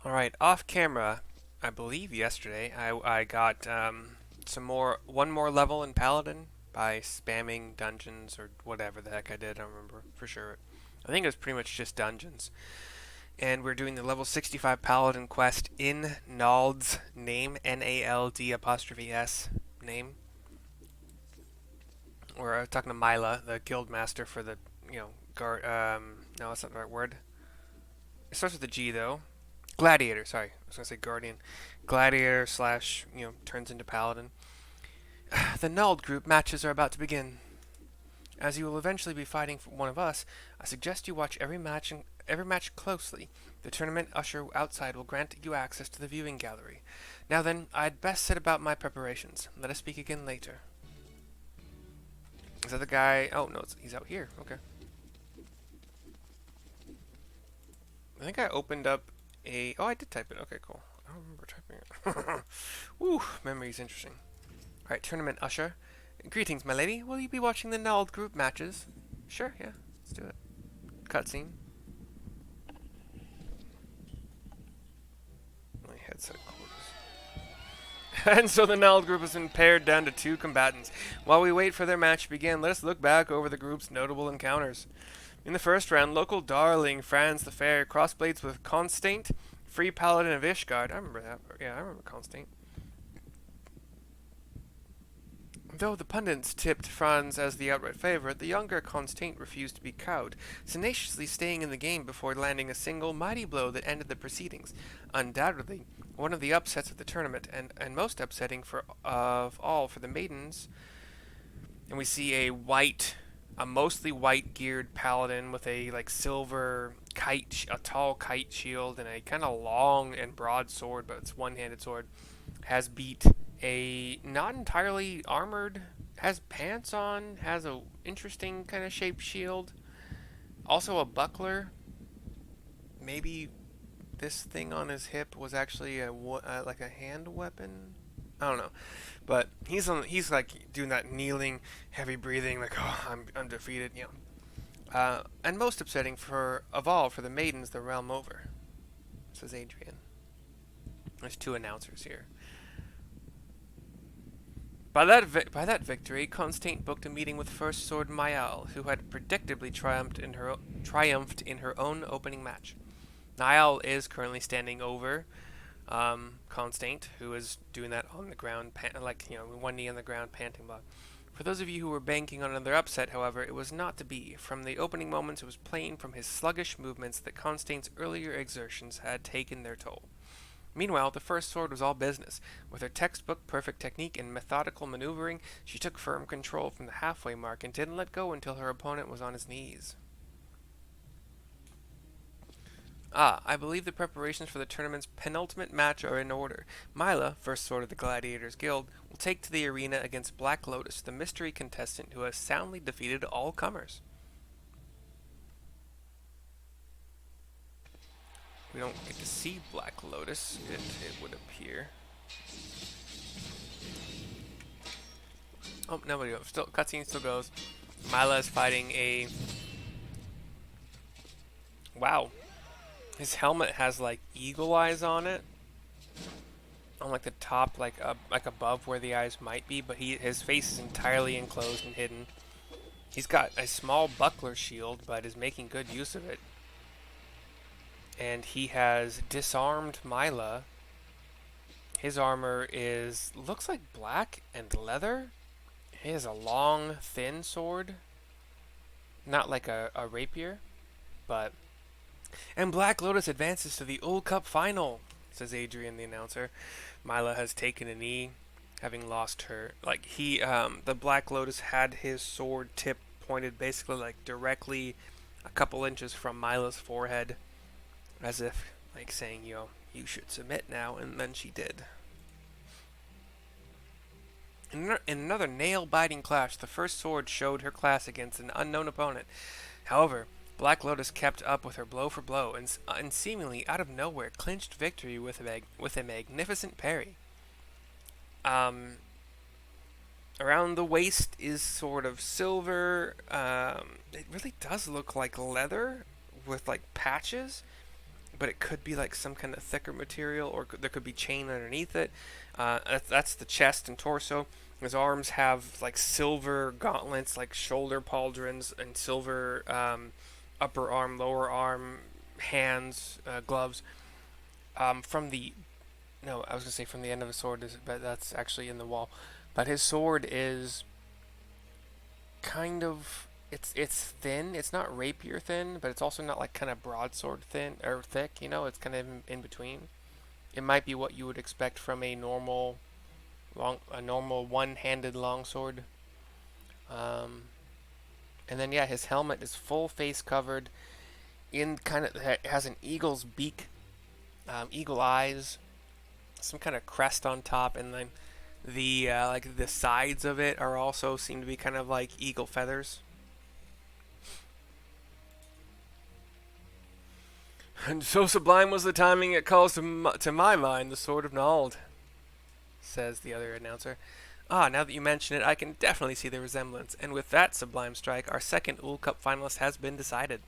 All right, off camera, I believe yesterday I got one more level in Paladin by spamming dungeons or whatever the heck I did. I don't remember for sure. I think it was pretty much just dungeons. And we're doing the level 65 Paladin quest in Nald's name, Nald apostrophe S name. We're talking to Mila, the guild master for the guard. No, that's not the right word. It starts with a G though. Gladiator, sorry. I was going to say Guardian. Gladiator slash, turns into Paladin. The Nald group matches are about to begin. As you will eventually be fighting for one of us, I suggest you watch every match closely. The tournament usher outside will grant you access to the viewing gallery. Now then, I'd best set about my preparations. Let us speak again later. Is that the guy? Oh, no, he's out here. Okay. I think I opened up Oh, I did type it. Okay, cool. I don't remember typing it. Woo, memory's interesting. Alright, tournament usher. Greetings, my lady. Will you be watching the Nald group matches? Sure, yeah. Let's do it. Cutscene. My headset quarters. And so the Nald group has been pared down to 2 combatants. While we wait for their match to begin, let us look back over the group's notable encounters. In the first round, local darling Franz the Fair crossblades with Constante, Free Paladin of Ishgard. I remember that. Yeah, I remember Constante. Though the pundits tipped Franz as the outright favorite, the younger Constante refused to be cowed, tenaciously staying in the game before landing a single mighty blow that ended the proceedings. Undoubtedly, one of the upsets of the tournament, and most upsetting of all for the maidens. And we see a mostly white geared paladin with a silver a tall kite shield, and a kind of long and broad sword, but it's one-handed sword, has beat a not entirely armored, has pants on, has a interesting kind of shaped shield, also a buckler. Maybe this thing on his hip was actually like a hand weapon. I don't know, but he's like doing that kneeling, heavy breathing, like, oh, I'm defeated, and most upsetting of all for the maidens the realm over, says Adrian. There's 2 announcers here. By that victory, Constante booked a meeting with First Sword Mayal, who had predictably triumphed in her own opening match. Niall is currently standing over Constante, who is doing that on the ground, one knee on the ground, panting block. For those of you who were banking on another upset, however, it was not to be. From the opening moments, it was plain from his sluggish movements that Constante's earlier exertions had taken their toll. Meanwhile, the first sword was all business. With her textbook perfect technique and methodical maneuvering, she took firm control from the halfway mark and didn't let go until her opponent was on his knees. I believe the preparations for the tournament's penultimate match are in order. Mila, first sword of the Gladiators Guild, will take to the arena against Black Lotus, the mystery contestant who has soundly defeated all comers. We don't get to see Black Lotus, it would appear. Oh, nobody goes. Still, cutscene still goes. Mila is fighting a... Wow. His helmet has eagle eyes on it. On the top, like above where the eyes might be, but his face is entirely enclosed and hidden. He's got a small buckler shield, but is making good use of it. And he has disarmed Mila. His armor looks like black and leather. He has a long, thin sword. Not like a rapier, but... And Black Lotus advances to the Ul Cup final, says Adrian, the announcer. Mila has taken a knee, having lost her... the Black Lotus had his sword tip pointed basically directly a couple inches from Mila's forehead. As if, saying, you should submit now, and then she did. In another nail-biting clash, the first sword showed her class against an unknown opponent. However, Black Lotus kept up with her blow for blow, and seemingly out of nowhere clinched victory with a magnificent parry. Around the waist is sort of silver. It really does look like leather with patches. but it could be like some kind of thicker material, or there could be chain underneath it. That's the chest and torso. His arms have like silver gauntlets, like shoulder pauldrons, and silver upper arm, lower arm, hands, gloves. From the no, I was gonna say from the end of the sword, but that's actually in the wall. But his sword is kind of it's thin. It's not rapier thin, but it's also not like kind of broadsword thin or thick. You know, it's kind of in between. It might be what you would expect from a normal one-handed longsword. Um, and then yeah, his helmet is full face covered in kind of it has an eagle's beak, eagle eyes, some kind of crest on top, and then the like the sides of it are also seem to be kind of like eagle feathers. And so sublime was the timing it calls to my mind the sword of Nald, says the other announcer. Ah, now that you mention it, I can definitely see the resemblance, and with that sublime strike, our second Ul Cup finalist has been decided.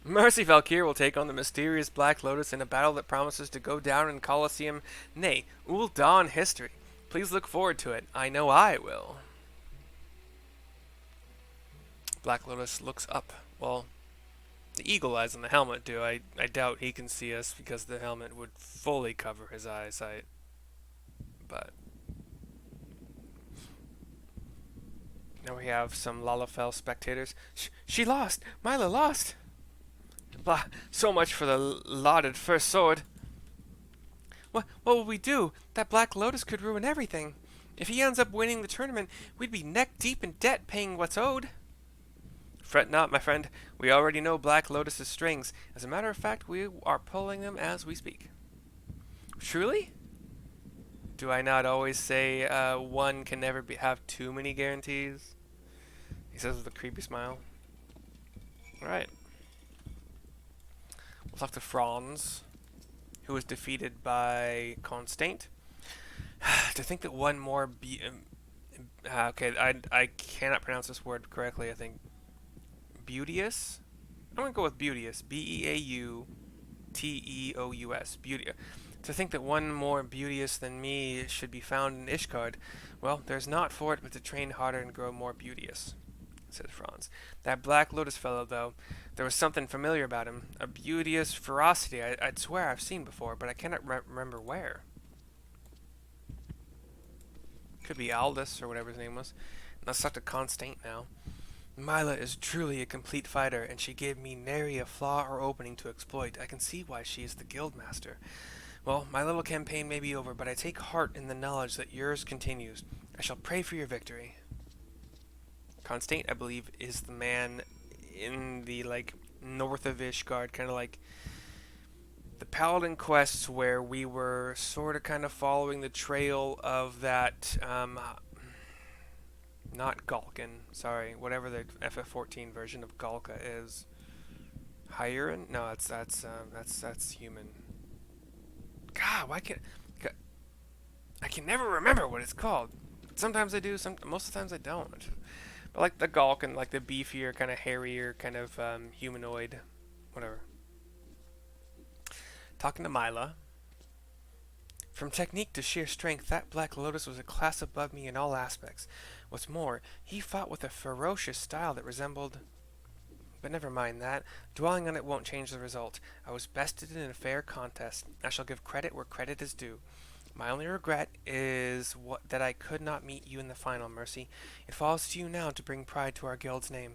Mercy Valkyr will take on the mysterious Black Lotus in a battle that promises to go down in Colosseum, nay, Ul'Dan history. Please look forward to it. I know I will. Black Lotus looks up. Well, the eagle eyes on the helmet do. I doubt he can see us because the helmet would fully cover his eyesight. But now we have some Lalafell spectators. She lost! Mila lost! Blah, so much for the lauded first sword. What will we do? That Black Lotus could ruin everything. If he ends up winning the tournament, we'd be neck deep in debt paying what's owed. Fret not, my friend. We already know Black Lotus's strings. As a matter of fact, we are pulling them as we speak. Truly? Do I not always say one can never have too many guarantees? He says with a creepy smile. Alright. We'll talk to Franz, who was defeated by Constant. To think that one more okay, I cannot pronounce this word correctly, I think. Beauteous? I'm going to go with Beauteous. Beauteous. Beauteous. To think that one more beauteous than me should be found in Ishgard, well, there's not for it but to train harder and grow more beauteous, said Franz. That Black Lotus fellow, though, there was something familiar about him. A beauteous ferocity I'd swear I've seen before, but I cannot remember where. Could be Aldous, or whatever his name was. Let's talk to Constant now. Mila is truly a complete fighter, and she gave me nary a flaw or opening to exploit. I can see why she is the guild master. Well, my little campaign may be over, but I take heart in the knowledge that yours continues. I shall pray for your victory. Constant, I believe, is the man in the, like, north of Ishgard, kind of like the Paladin quests where we were sort of kind of following the trail of that, not Galkin, sorry, whatever the FF14 version of Galka is. Hyren? No, that's human. God, why can't I can never remember what it's called. Sometimes I do, most of the times I don't. But like the Galkin, like the beefier, kind of hairier, kind of humanoid, whatever. Talking to Mila. From technique to sheer strength, that Black Lotus was a class above me in all aspects. What's more, he fought with a ferocious style that resembled... But never mind that. Dwelling on it won't change the result. I was bested in a fair contest. I shall give credit where credit is due. My only regret is that I could not meet you in the final, Mercy. It falls to you now to bring pride to our guild's name.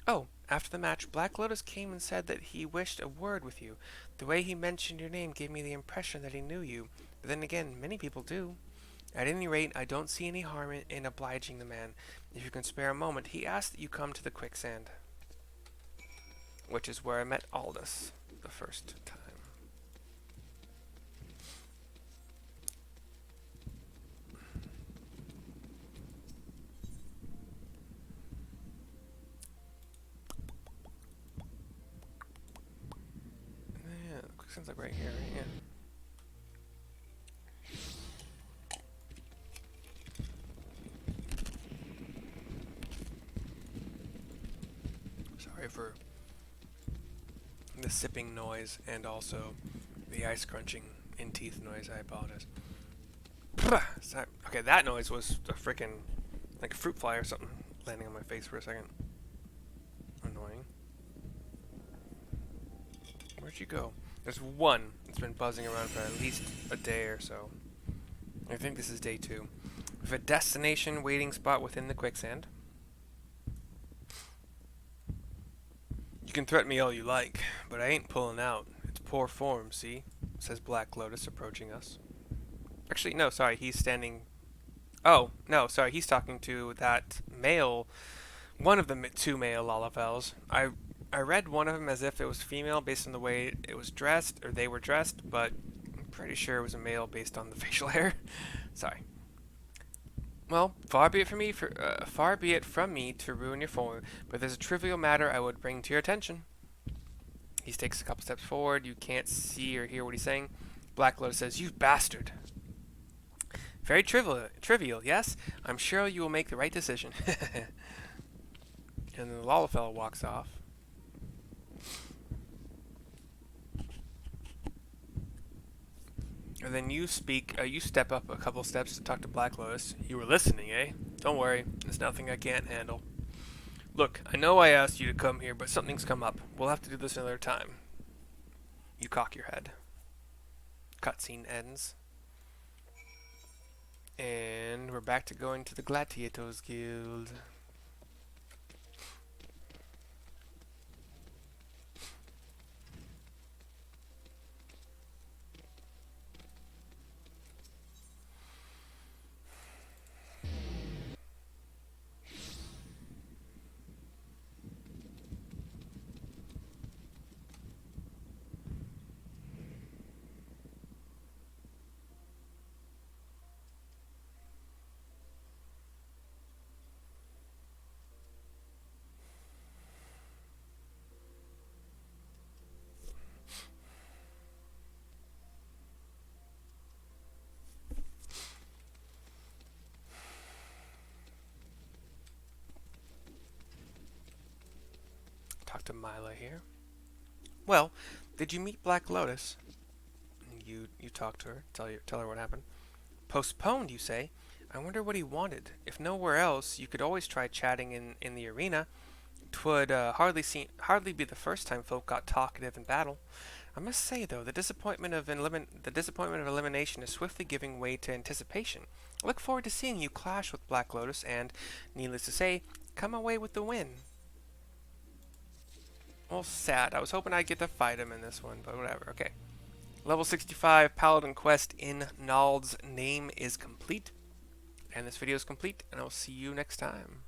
Oh, after the match, Black Lotus came and said that he wished a word with you. The way he mentioned your name gave me the impression that he knew you. But then again, many people do. At any rate, I don't see any harm in obliging the man. If you can spare a moment, he asked that you come to the quicksand. Which is where I met Aldous the first time. Yeah, the quicksand's like right here, right? Yeah. Sorry for the sipping noise and also the ice crunching in teeth noise. I apologize. Okay, that noise was a freaking like a fruit fly or something landing on my face for a second. Annoying. Where'd you go? There's one that's been buzzing around for at least a day or so. I think this is day 2. We have a destination waiting spot within the quicksand. You can threaten me all you like, but I ain't pulling out. It's poor form, see? Says Black Lotus, approaching us. Actually, no, sorry, he's standing... Oh, no, sorry, he's talking to that male... One of the 2 male Lalafels. I read one of them as if it was female based on the way it was dressed, or they were dressed, but I'm pretty sure it was a male based on the facial hair. Sorry. Well, far be it from me to ruin your form, but there's a trivial matter I would bring to your attention. He takes a couple steps forward. You can't see or hear what he's saying. Black Lotus says, "You bastard." Very trivial, yes? I'm sure you will make the right decision. And then the Lalafell walks off. And then you step up a couple steps to talk to Black Lotus. You were listening, eh? Don't worry, there's nothing I can't handle. Look, I know I asked you to come here, but something's come up. We'll have to do this another time. You cock your head. Cutscene ends. And we're back to going to the Gladiators Guild. Talk to Mila here. Well, did you meet Black Lotus? You talk to her, tell her what happened. Postponed, you say? I wonder what he wanted. If nowhere else, you could always try chatting in the arena. 'Twould hardly be the first time folk got talkative in battle. I must say, though, the disappointment of elimination is swiftly giving way to anticipation. I look forward to seeing you clash with Black Lotus and, needless to say, come away with the win. Well, sad. I was hoping I'd get to fight him in this one, but whatever. Okay. Level 65 Paladin quest in Nald's name is complete. And this video is complete, and I'll see you next time.